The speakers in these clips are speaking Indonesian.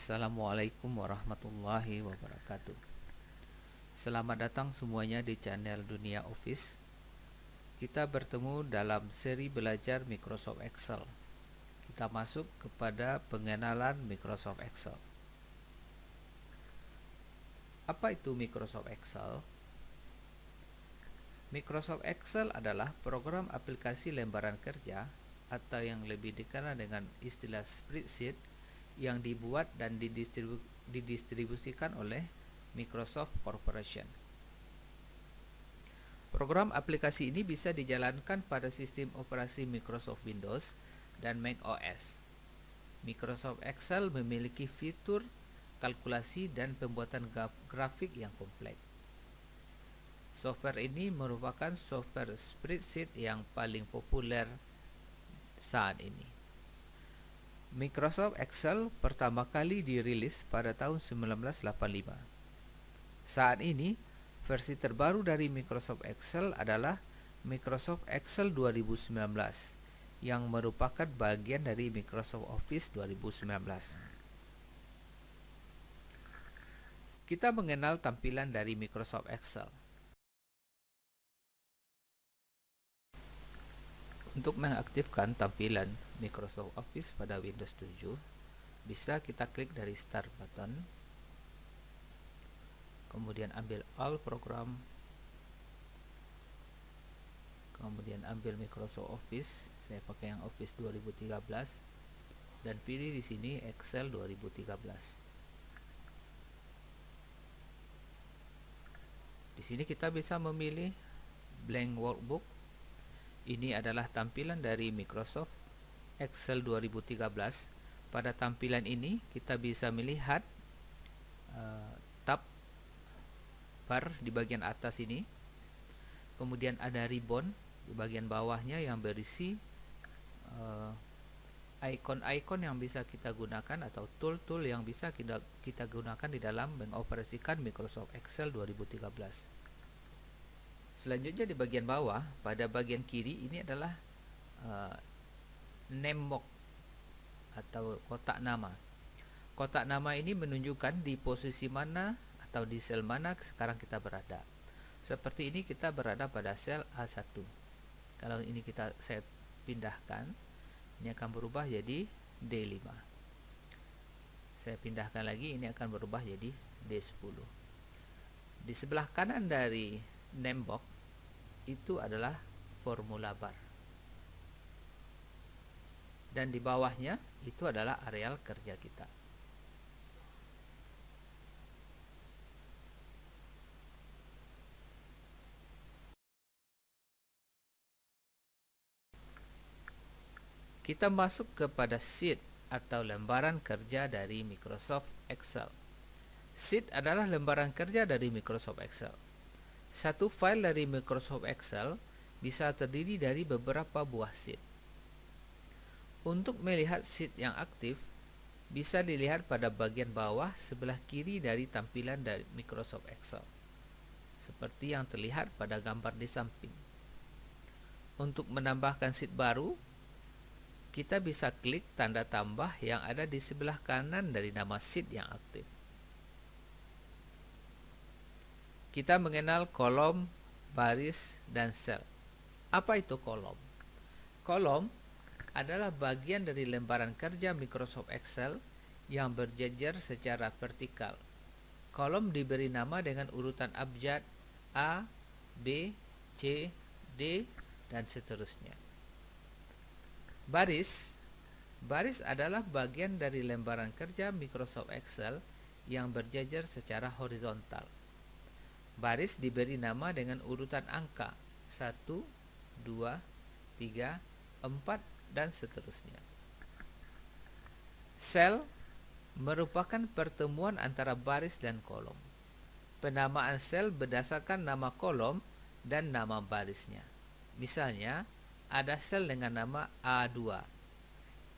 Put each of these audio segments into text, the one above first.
Assalamualaikum warahmatullahi wabarakatuh. Selamat datang semuanya di channel Dunia Office. Kita bertemu dalam seri belajar Microsoft Excel. Kita masuk kepada pengenalan Microsoft Excel. Apa itu Microsoft Excel? Microsoft Excel adalah program aplikasi lembaran kerja atau yang lebih dikenal dengan istilah spreadsheet yang dibuat dan didistribusikan oleh Microsoft Corporation. Program aplikasi ini bisa dijalankan pada sistem operasi Microsoft Windows dan Mac OS. Microsoft Excel memiliki fitur kalkulasi dan pembuatan grafik yang kompleks. Software ini merupakan software spreadsheet yang paling populer saat ini. Microsoft Excel pertama kali dirilis pada tahun 1985. Saat ini, versi terbaru dari Microsoft Excel adalah Microsoft Excel 2019 yang merupakan bagian dari Microsoft Office 2019. Kita mengenal tampilan dari Microsoft Excel. Untuk mengaktifkan tampilan Microsoft Office pada Windows 7, bisa kita klik dari Start button, kemudian ambil All Program, kemudian ambil Microsoft Office, saya pakai yang Office 2013, dan pilih di sini Excel 2013. Di sini kita bisa memilih Blank Workbook. Ini adalah tampilan dari Microsoft Excel 2013. Pada tampilan ini kita bisa melihat tab bar di bagian atas ini. Kemudian ada ribbon di bagian bawahnya yang berisi icon-icon yang bisa kita gunakan atau tool-tool yang bisa kita gunakan di dalam mengoperasikan Microsoft Excel 2013. Selanjutnya di bagian bawah, pada bagian kiri ini adalah name box atau kotak nama. Kotak nama ini menunjukkan di posisi mana atau di sel mana sekarang kita berada. Seperti ini kita berada pada sel A1. Kalau ini saya pindahkan, ini akan berubah jadi D5. Saya pindahkan lagi, ini akan berubah jadi D10. Di sebelah kanan dari name box itu adalah formula bar, dan di bawahnya itu adalah areal kerja kita. Kita masuk kepada sheet atau lembaran kerja dari Microsoft Excel. Sheet adalah lembaran kerja dari Microsoft Excel. Satu file dari Microsoft Excel bisa terdiri dari beberapa buah sheet. Untuk melihat sheet yang aktif, bisa dilihat pada bagian bawah sebelah kiri dari tampilan dari Microsoft Excel, seperti yang terlihat pada gambar di samping. Untuk menambahkan sheet baru, kita bisa klik tanda tambah yang ada di sebelah kanan dari nama sheet yang aktif. Kita mengenal kolom, baris, dan sel. Apa itu kolom? Kolom adalah bagian dari lembaran kerja Microsoft Excel yang berjejer secara vertikal. Kolom diberi nama dengan urutan abjad A, B, C, D, dan seterusnya. Baris adalah bagian dari lembaran kerja Microsoft Excel yang berjejer secara horizontal. Baris diberi nama dengan urutan angka 1, 2, 3, 4, dan seterusnya. Sel merupakan pertemuan antara baris dan kolom. Penamaan sel berdasarkan nama kolom dan nama barisnya. Misalnya, ada sel dengan nama A2.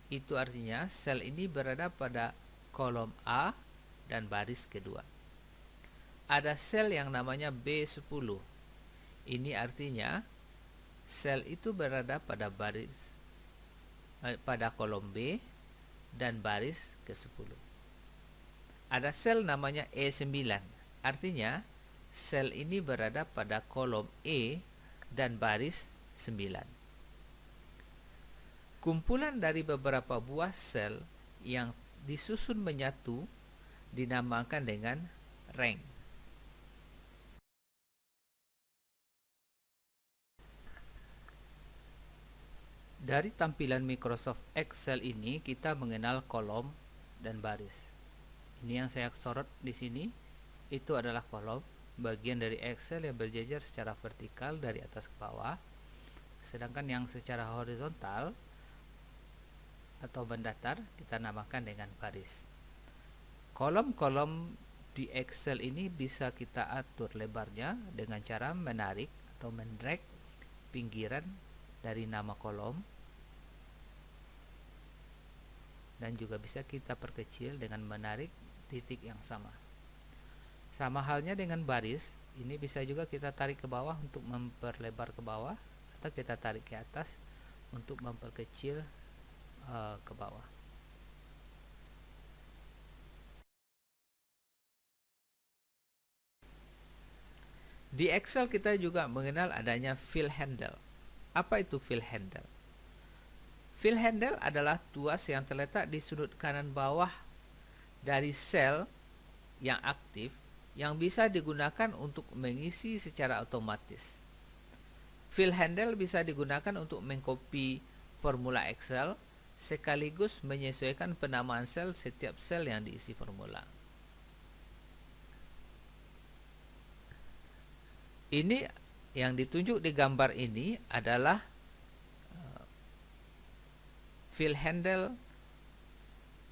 Itu artinya sel ini berada pada kolom A dan baris kedua. Ada sel yang namanya B10. Ini artinya sel itu berada pada pada kolom B dan baris ke-10. ada sel namanya E9. Artinya, sel ini berada pada kolom E dan baris 9. Kumpulan dari beberapa buah sel yang disusun menyatu dinamakan dengan rank. Dari tampilan Microsoft Excel ini kita mengenal kolom dan baris. Ini yang saya sorot di sini, itu adalah kolom, bagian dari Excel yang berjejer secara vertikal dari atas ke bawah. Sedangkan yang secara horizontal atau mendatar kita namakan dengan baris. Kolom-kolom di Excel ini bisa kita atur lebarnya dengan cara menarik atau mendrag pinggiran dari nama kolom, dan juga bisa kita perkecil dengan menarik titik yang sama. Sama halnya dengan baris, ini bisa juga kita tarik ke bawah untuk memperlebar ke bawah, atau kita tarik ke atas untuk memperkecil ke bawah. Di Excel kita juga mengenal adanya fill handle. Apa itu fill handle? Fill handle adalah tuas yang terletak di sudut kanan bawah dari sel yang aktif yang bisa digunakan untuk mengisi secara otomatis. Fill handle bisa digunakan untuk mengcopy formula Excel sekaligus menyesuaikan penamaan sel setiap sel yang diisi formula. Ini yang ditunjuk di gambar ini adalah fill handle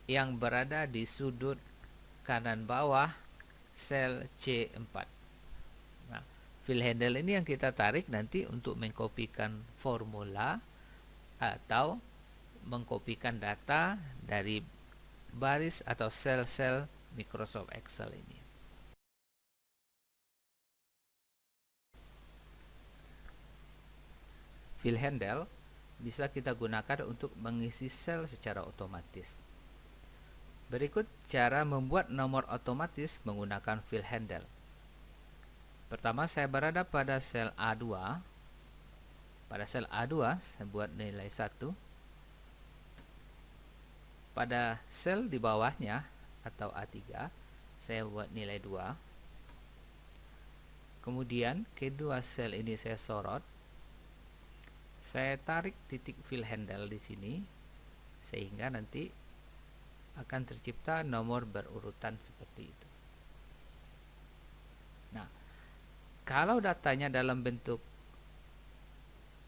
yang berada di sudut kanan bawah sel C4. Nah, fill handle ini yang kita tarik nanti untuk mengkopikan formula atau mengkopikan data dari baris atau sel-sel Microsoft Excel ini. Fill handle bisa kita gunakan untuk mengisi sel secara otomatis. Berikut cara membuat nomor otomatis menggunakan fill handle. Pertama, saya berada pada sel A2. Pada sel A2 saya buat nilai 1. Pada sel di bawahnya atau A3 saya buat nilai 2. Kemudian kedua sel ini saya sorot. Saya tarik titik fill handle di sini sehingga nanti akan tercipta nomor berurutan seperti itu. Nah, kalau datanya dalam bentuk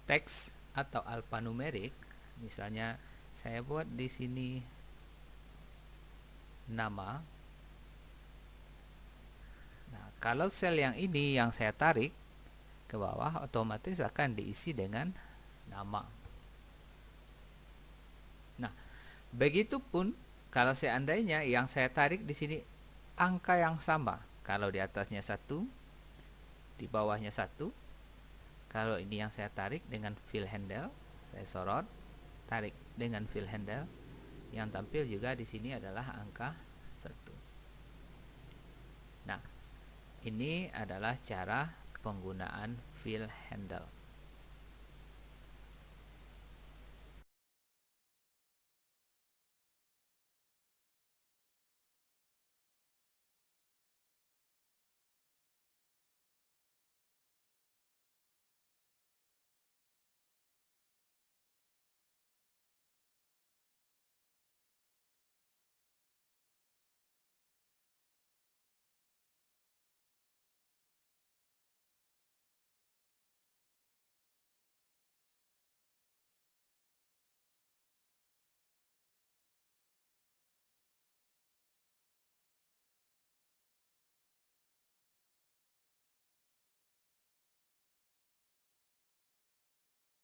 teks atau alfanumerik, misalnya saya buat di sini nama. Nah, kalau sel yang ini yang saya tarik ke bawah, otomatis akan diisi dengan nama. Nah, begitupun kalau seandainya yang saya tarik di sini angka yang sama. Kalau di atasnya 1, di bawahnya 1. Kalau ini yang saya tarik dengan fill handle, saya sorot, tarik dengan fill handle, yang tampil juga di sini adalah angka 1. Nah, ini adalah cara penggunaan fill handle.